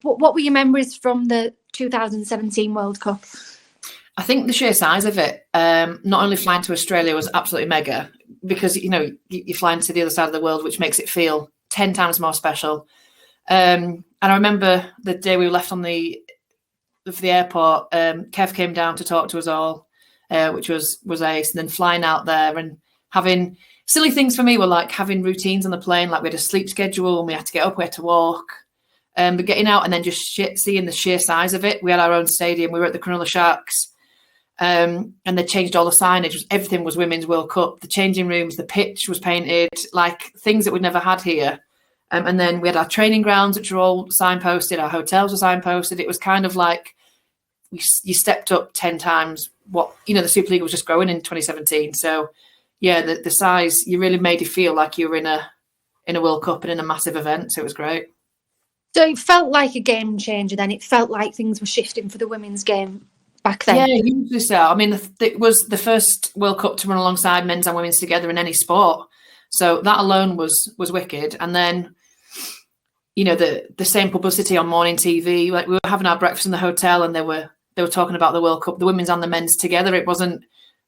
What were your memories from the 2017 World Cup? I think the sheer size of it, not only flying to Australia was absolutely mega, because, you're flying to the other side of the world, which makes it feel 10 times more special. And I remember the day we left for the airport, Kev came down to talk to us all, which was ace. And then flying out there and having silly things for me were like having routines on the plane. Like we had a sleep schedule and we had to get up, we had to walk. But getting out and then just seeing the sheer size of it. We had our own stadium. We were at the Cronulla Sharks. And they changed all the signage. Everything was Women's World Cup. The changing rooms, the pitch was painted, like things that we'd never had here. And then we had our training grounds, which were all signposted. Our hotels were signposted. It was kind of like you stepped up 10 times what, the Super League was just growing in 2017. So, yeah, the size, you really made you feel like you were in a World Cup and in a massive event. So it was great. So it felt like a game changer then. It felt like things were shifting for the women's game back then. Yeah, hugely so. I mean, it was the first World Cup to run alongside men's and women's together in any sport. So that alone was wicked. And then, the same publicity on morning TV. Like we were having our breakfast in the hotel and they were talking about the World Cup, the women's and the men's together. It wasn't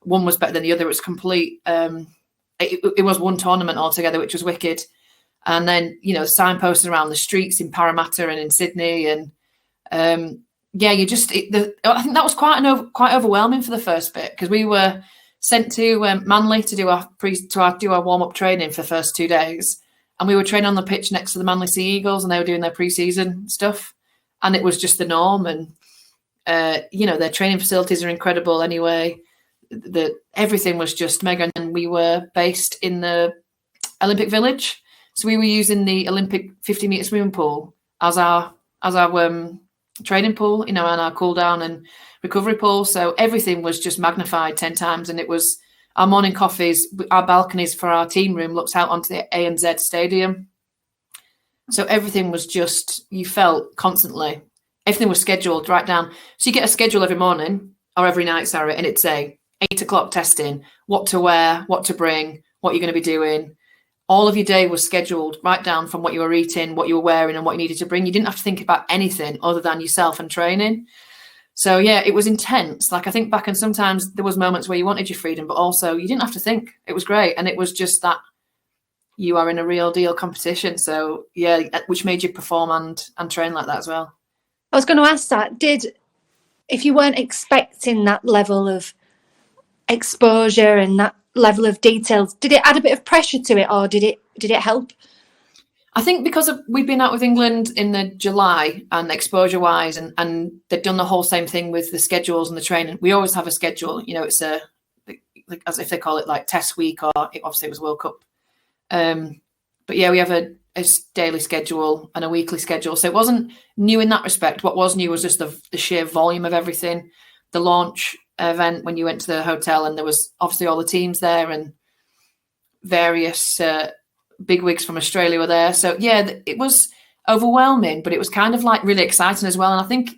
one was better than the other. It was complete. It was one tournament altogether, which was wicked. And then, signposted around the streets in Parramatta and in Sydney. And I think that was quite overwhelming for the first bit, because we were sent to Manly to do our warm-up training for the first 2 days. And we were training on the pitch next to the Manly Sea Eagles, and they were doing their pre-season stuff. And it was just the norm. And, their training facilities are incredible anyway. Everything was just mega. And we were based in the Olympic Village. So we were using the Olympic 50-metre swimming pool as our training pool, and our cool down and recovery pool. So everything was just magnified 10 times. And it was our morning coffees, our balconies for our team room looked out onto the ANZ Stadium. So everything was just, you felt constantly, everything was scheduled right down. So you get a schedule every morning or every night, sorry, and it'd say 8 o'clock testing, what to wear, what to bring, what you're going to be doing. All of your day was scheduled right down from what you were eating, what you were wearing, and what you needed to bring. You didn't have to think about anything other than yourself and training. So, yeah, it was intense. Like, I think back, and sometimes there was moments where you wanted your freedom, but also you didn't have to think. It was great. And it was just that you are in a real deal competition. So, yeah, which made you perform and train like that as well. I was going to ask that. If you weren't expecting that level of exposure and that level of details, did it add a bit of pressure to it, or did it help? I think because we've been out with England in the July, and exposure wise, and they've done the whole same thing with the schedules and the training. We always have a schedule, it's as if they call it like test week, or obviously it was World Cup. But yeah, we have a daily schedule and a weekly schedule. So it wasn't new in that respect. What was new was just the sheer volume of everything. The launch event when you went to the hotel, and there was obviously all the teams there, and various bigwigs from Australia were there. So yeah, it was overwhelming, but it was kind of like really exciting as well. And I think,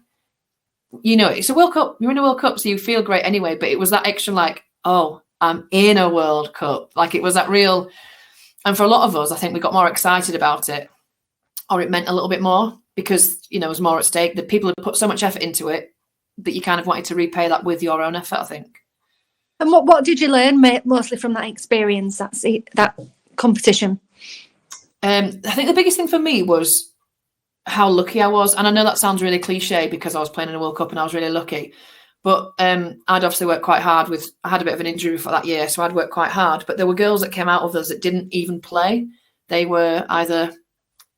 it's a World Cup. You're in a World Cup, so you feel great anyway. But it was that extra like, oh, I'm in a World Cup. Like it was that real. And for a lot of us, I think we got more excited about it, or it meant a little bit more because, there was more at stake. The people had put so much effort into it that you kind of wanted to repay that with your own effort, I think. And what did you learn mostly from that experience, that competition? I think the biggest thing for me was how lucky I was. And I know that sounds really cliche because I was playing in a World Cup and I was really lucky. But I'd obviously worked quite hard I had a bit of an injury for that year, so I'd worked quite hard. But there were girls that came out of us that didn't even play. They were either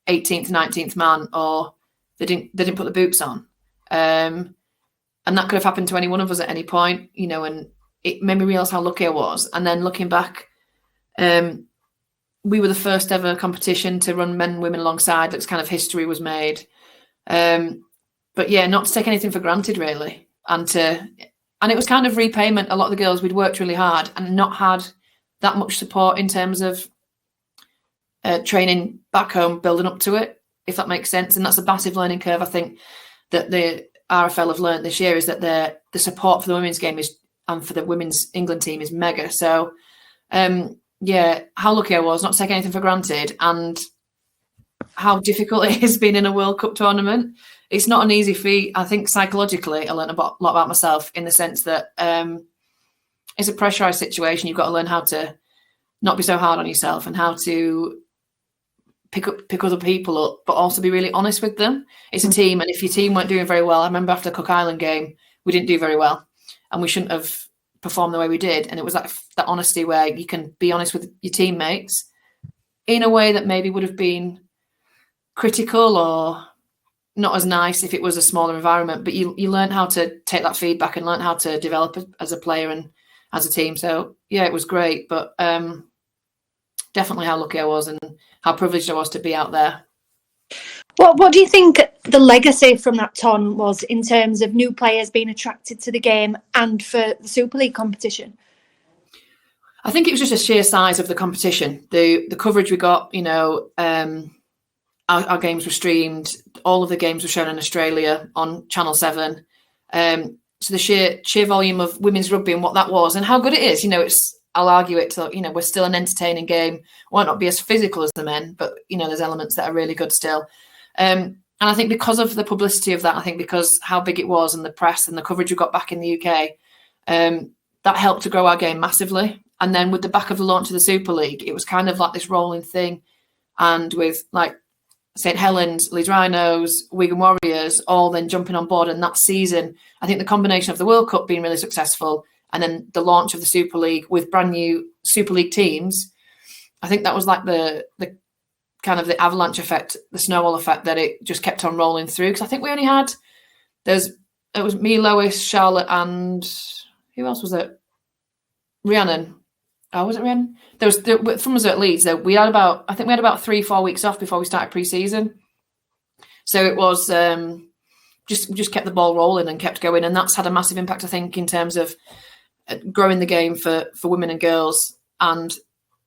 18th, 19th man, or they didn't put the boots on. And that could have happened to any one of us at any point, and it made me realise how lucky I was. And then looking back, we were the first ever competition to run men and women alongside. That's kind of history was made. But yeah, not to take anything for granted really. And it was kind of repayment. A lot of the girls, we'd worked really hard and not had that much support in terms of training back home, building up to it, if that makes sense. And that's a massive learning curve, I think, that the RFL have learned this year, is that the support for the women's game and for the women's England team is mega. So, yeah, how lucky I was not to take anything for granted, and how difficult it has been in a World Cup tournament. it's not an easy feat. I think psychologically, I learned a lot about myself in the sense that it's a pressurized situation. You've got to learn how to not be so hard on yourself and how to pick other people up, but also be really honest with them. It's a team, and if your team weren't doing very well, I remember after the Cook Island game, we didn't do very well, and we shouldn't have performed the way we did. And it was like that honesty where you can be honest with your teammates in a way that maybe would have been critical or not as nice if it was a smaller environment. But you learn how to take that feedback and learn how to develop as a player and as a team. So yeah, it was great, but definitely how lucky I was and how privileged I was to be out there. What do you think the legacy from that tournament was in terms of new players being attracted to the game and for the Super League competition? I think it was just a sheer size of the competition. The coverage we got, our games were streamed. All of the games were shown in Australia on Channel 7. So the sheer volume of women's rugby and what that was and how good it is, I'll argue it to, we're still an entertaining game. Might not be as physical as the men, but, there's elements that are really good still. And I think because of the publicity of that, I think because how big it was and the press and the coverage we got back in the UK, that helped to grow our game massively. And then with the back of the launch of the Super League, it was kind of like this rolling thing. And with like St Helens, Leeds Rhinos, Wigan Warriors, all then jumping on board. And that season, I think the combination of the World Cup being really successful and then the launch of the Super League with brand new Super League teams, I think that was like the kind of the avalanche effect, the snowball effect that it just kept on rolling through. Because I think we only had, it was me, Lois, Charlotte, and who else was it? Rhiannon. Oh, was it Rhiannon? From us at Leeds, we had about 3-4 weeks off before we started pre-season. So it was just kept the ball rolling and kept going, and that's had a massive impact, I think, in terms of growing the game for women and girls and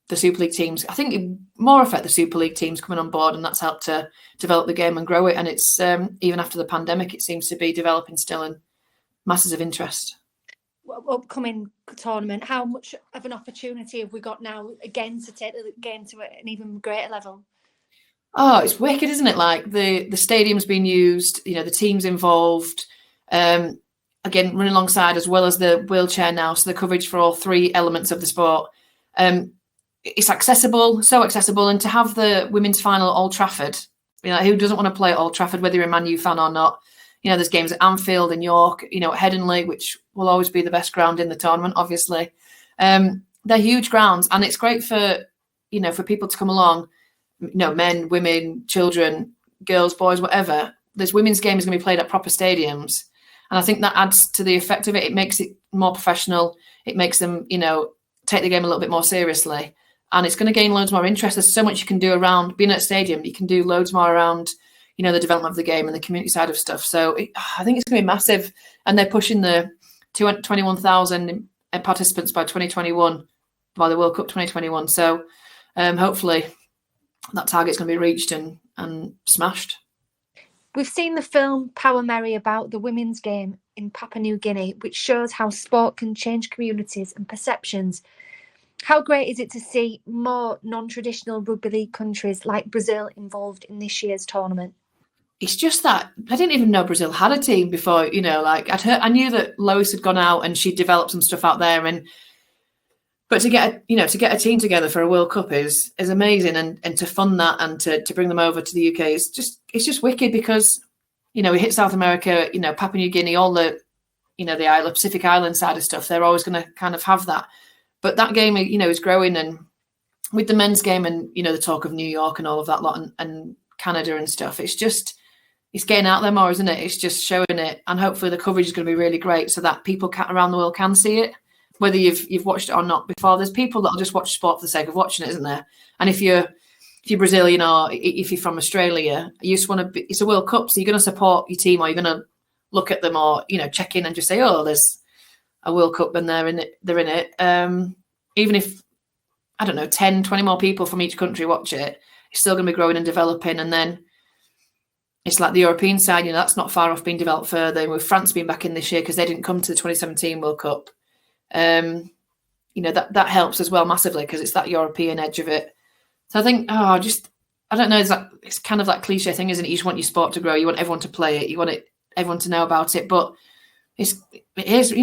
the Super League teams. I think it more affect the Super League teams coming on board, and that's helped to develop the game and grow it. And it's even after the pandemic, it seems to be developing still and masses of interest. Upcoming tournament, how much of an opportunity have we got now again to take the game to an even greater level? Oh, it's wicked, isn't it? Like the stadium's been used, the teams involved. Again, running alongside as well as the wheelchair now, so the coverage for all three elements of the sport. It's accessible, so accessible, and to have the women's final at Old Trafford, who doesn't want to play at Old Trafford, whether you're a Man U fan or not? There's games at Anfield and York, at Headingley, which will always be the best ground in the tournament, obviously. They're huge grounds, and it's great for, for people to come along, men, women, children, girls, boys, whatever. This women's game is going to be played at proper stadiums. And I think that adds to the effect of it. It makes it more professional. It makes them, take the game a little bit more seriously. And it's going to gain loads more interest. There's so much you can do around being at a stadium. You can do loads more around, the development of the game and the community side of stuff. So I think it's going to be massive. And they're pushing the 21,000 participants by 2021, by the World Cup 2021. So hopefully that target's going to be reached and smashed. We've seen the film Power Mary about the women's game in Papua New Guinea, which shows how sport can change communities and perceptions. How great is it to see more non-traditional rugby league countries like Brazil involved in this year's tournament? It's just that I didn't even know Brazil had a team before, I knew that Lois had gone out and she'd developed some stuff out there. But to get a team together for a World Cup is amazing, and to fund that and to bring them over to the UK it's just wicked because we hit South America, Papua New Guinea, all the the Pacific Island side of stuff. They're always going to kind of have that, but that game is growing, and with the men's game and the talk of New York and all of that lot and Canada and stuff, it's getting out there more, isn't it? It's just showing it, and hopefully the coverage is going to be really great so that people around the world can see it. Whether you've watched it or not before, there's people that'll just watch sport for the sake of watching it, isn't there? And if you're Brazilian or if you're from Australia, you just want to. It's a World Cup, so you're going to support your team, or you're going to look at them, or check in and just say, "Oh, there's a World Cup and they're in it." Even if 10, 20 more people from each country watch it, it's still going to be growing and developing. And then it's like the European side, that's not far off being developed further. And with France being back in this year because they didn't come to the 2017 World Cup. That helps as well massively because it's that European edge of it. So I think, I don't know, it's kind of that cliche thing, isn't it? You just want your sport to grow, you want everyone to play it, you want everyone to know about it. But it is,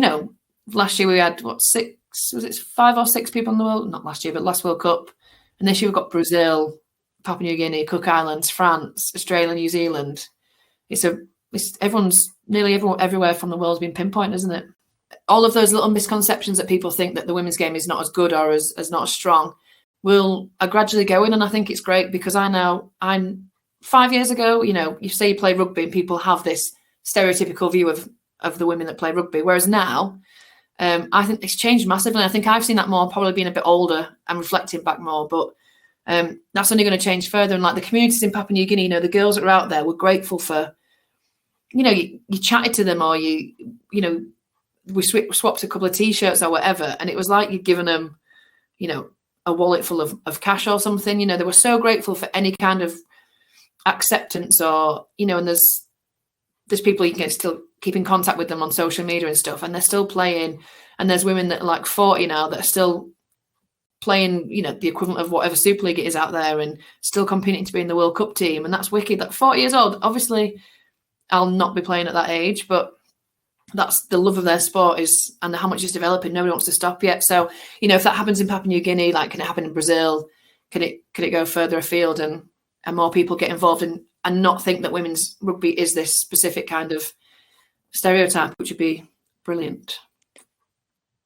last year we had was it 5 or 6 people in the world? Not last year, but last World Cup. And this year we've got Brazil, Papua New Guinea, Cook Islands, France, Australia, New Zealand. Nearly everyone everywhere from the world's been pinpointed, isn't it? All of those little misconceptions that people think that the women's game is not as good or as not as strong are gradually going, and I think it's great because I'm 5 years ago, you say you play rugby and people have this stereotypical view of the women that play rugby, whereas now I think it's changed massively. I think I've seen that more, probably being a bit older and reflecting back more, but that's only going to change further. And like the communities in Papua New Guinea, the girls that are out there were grateful for, you chatted to them, or we swapped a couple of T-shirts or whatever, and it was like you'd given them, a wallet full of cash or something. They were so grateful for any kind of acceptance, or and there's people you can still keep in contact with them on social media and stuff, and they're still playing. And there's women that are like 40 now that are still playing, the equivalent of whatever Super League it is out there, and still competing to be in the World Cup team. And that's wicked. That 40 years old, obviously I'll not be playing at that age, but that's the love of their sport and how much it's developing. Nobody wants to stop yet. So, if that happens in Papua New Guinea, like, can it happen in Brazil? Can it go further afield and more people get involved and not think that women's rugby is this specific kind of stereotype, which would be brilliant.